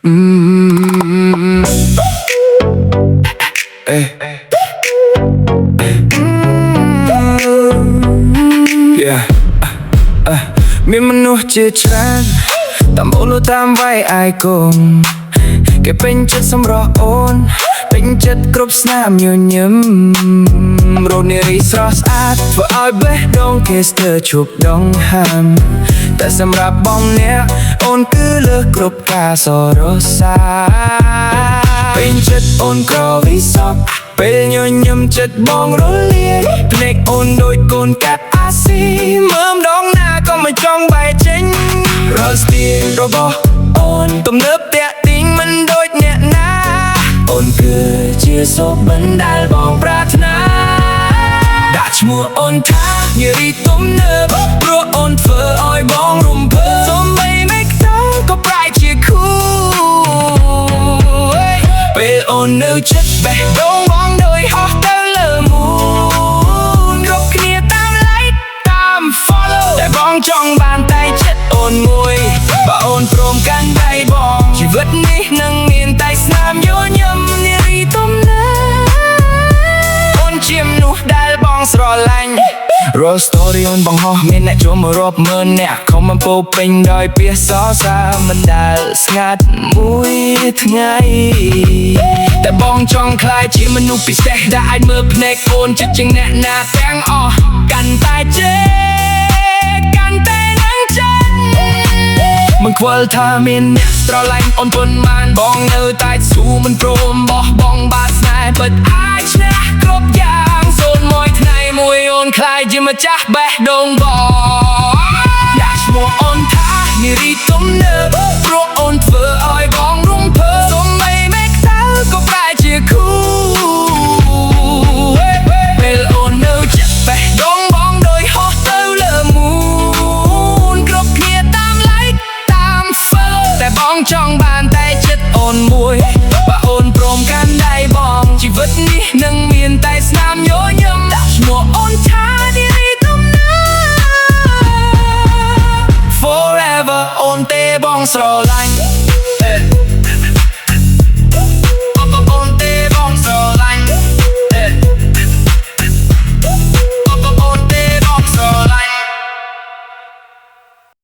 មានមនុស្សជាច្រើនតាមអូនតាមវាយអាយគងគេពេញចិត្តសម្រស់អូនពេញចិត្តគ្រប់ស្នាមញញឹមរត់នារីស្រស់ស្អាតធ្វើឲ្យបេះដូងគេស្ទើរឈប់ដងហាមតែសម្រាប់បងអ្នកអូនគឺលើសគ្រប់ការសរសើរពេញចិត្តអូនក្រវិសពពេលញញឹមចិត្តបងរលាយភ្នែកអូនដូចកូនកាត់អាស៊ីមើលម្ដងណាក៏មិនចង់បែកចេញរស្ទីរបស់អូនទំនើបតាក់ទាញមិនដូចអ្នកណាអូនគឺជាសុបិនដែលបងប្រាថ្នាដាក់ឈ្មោះអូនថានារីទំនើបព្រោះអូនធ្វើឲ្យបងរំភើបសូម្បីមិនខ្ទង់ក៏ប្រែជាគូពេលអូននៅចិត្តបេះដូងបងដូចហោះទៅលើមូនគ្រប់គ្នាតាម like តាម follow តែបងចង់បានតែចិត្តអូនមួយបើអូនព្រមកាន់ដៃបងជីវិតនេះនឹងមានតែស្នាមញញឹមនារីទំនើបអូនជាមនុស្សដែលបងស្រឡាញ់រាល់ story អូនបង្ហោះមានអ្នកចូលមករាប់ម៉ឺនអ្នកខមពោពេញដោយពាក្យសរសើរមិនដែលស្ងាត់មួយថ្ងៃតែបងចង់ក្លាយជាមនុស្សពិសេសដែលអាចមើលភ្នែកអូនចិត្តជាងអ្នកណាទាំងអស់កាន់តែជេកាន់តែនឹងចិត្តមិនខ្វល់ថាមានអ្នកស្រឡាញ់អូនប៉ុន្មានបងនៅតែស៊ូមិនព្រមបោះបង់បាត់ស្នេហ៍ពិតអាចឈ្នះគ្រប់យ៉ាងសូនមួយថ្ងៃមួយអូនខ្លាយជាម្ចាស់បេះដូងបងដាក់ឈ្មោះអូនថានារីទំនើបព្រោះ